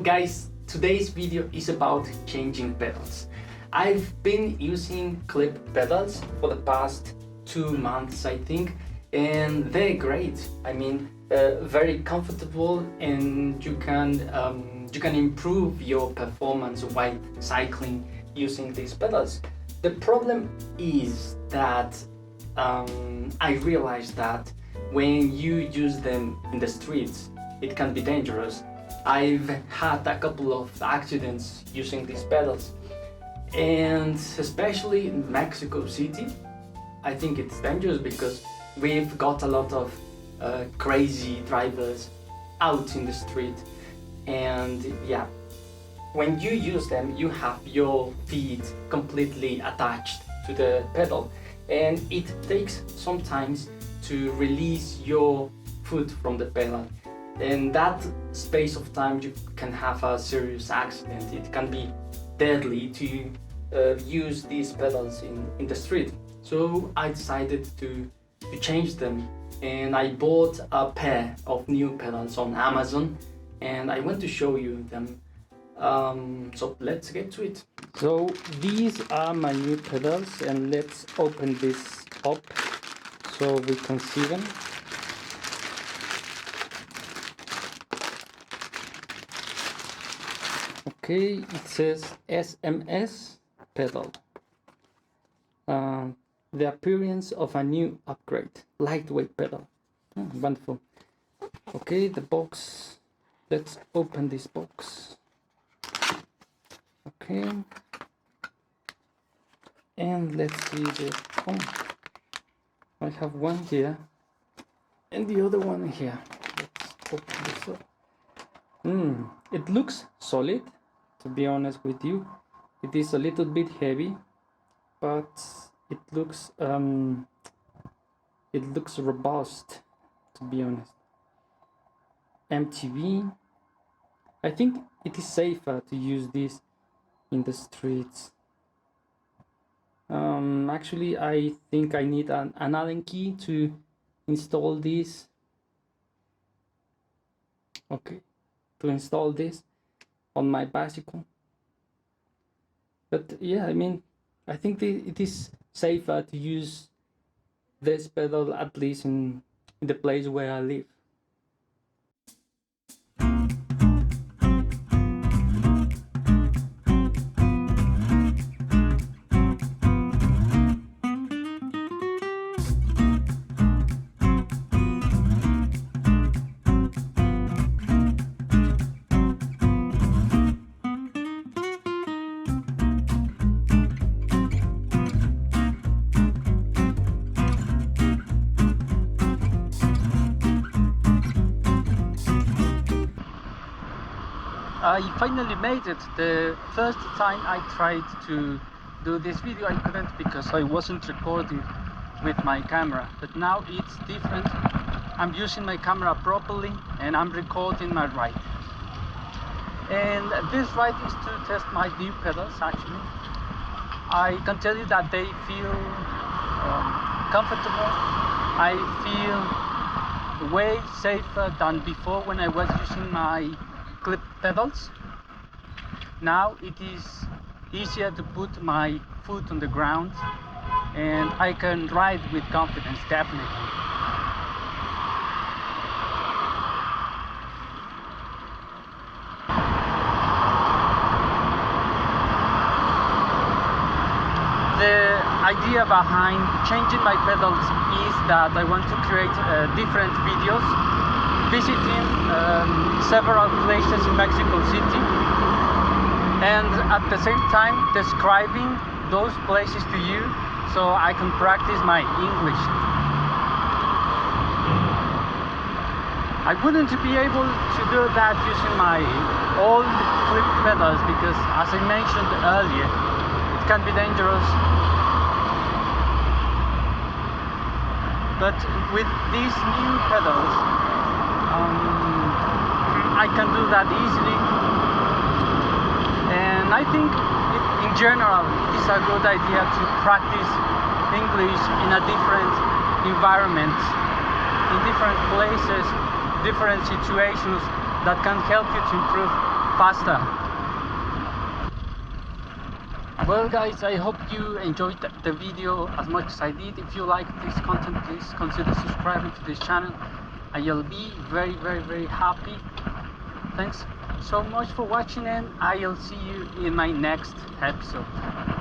Guys, today's video is about changing pedals. I've been using clip pedals for the past 2 months, I think, and they're great. I mean, very comfortable, and you can improve your performance while cycling using these pedals. The problem is that I realized that when you use them in the streets, it can be dangerous. I've had a couple of accidents using these pedals, and especially in Mexico City, I think it's dangerous because we've got a lot of crazy drivers out in the street. And yeah, when you use them, you have your feet completely attached to the pedal, and it takes some time to release your foot from the pedal. In that space of time, you can have a serious accident. It can be deadly to use these pedals in the street. So I decided to change them, and I bought a pair of new pedals on Amazon, and I want to show you them. So let's get to it. So these are my new pedals, and let's open this up so we can see them. Okay, it says SMS pedal. The appearance of a new upgrade, lightweight pedal. Wonderful. Okay, the box. Let's open this box. Okay. And let's see the. Oh, I have one here, and the other one here. Let's open this up. It looks solid. To be honest with you, it is a little bit heavy, but it looks robust, to be honest. MTV. I think it is safer to use this in the streets. Actually, I think I need an Allen key to install this. Okay, to install this on my bicycle. But yeah, I mean, I think it is safer to use this pedal, at least in the place where I live. I finally made it. The first time I tried to do this video, I couldn't because I wasn't recording with my camera. But now it's different. I'm using my camera properly and I'm recording my ride. And this ride is to test my new pedals. Actually, I can tell you that they feel comfortable. I feel way safer than before when I was using my clip pedals. Now it is easier to put my foot on the ground, and I can ride with confidence, definitely. The idea behind changing my pedals is that I want to create different videos visiting several places in Mexico City, and at the same time describing those places to you so I can practice my English. I wouldn't be able to do that using my old clip pedals because, as I mentioned earlier, it can be dangerous. But with these new pedals, I can do that easily, and I think in general it is a good idea to practice English in a different environment, in different places, different situations that can help you to improve faster. Well guys, I hope you enjoyed the video as much as I did. If you like this content, please consider subscribing to this channel. I'll be very happy. Thanks so much for watching, and I'll see you in my next episode.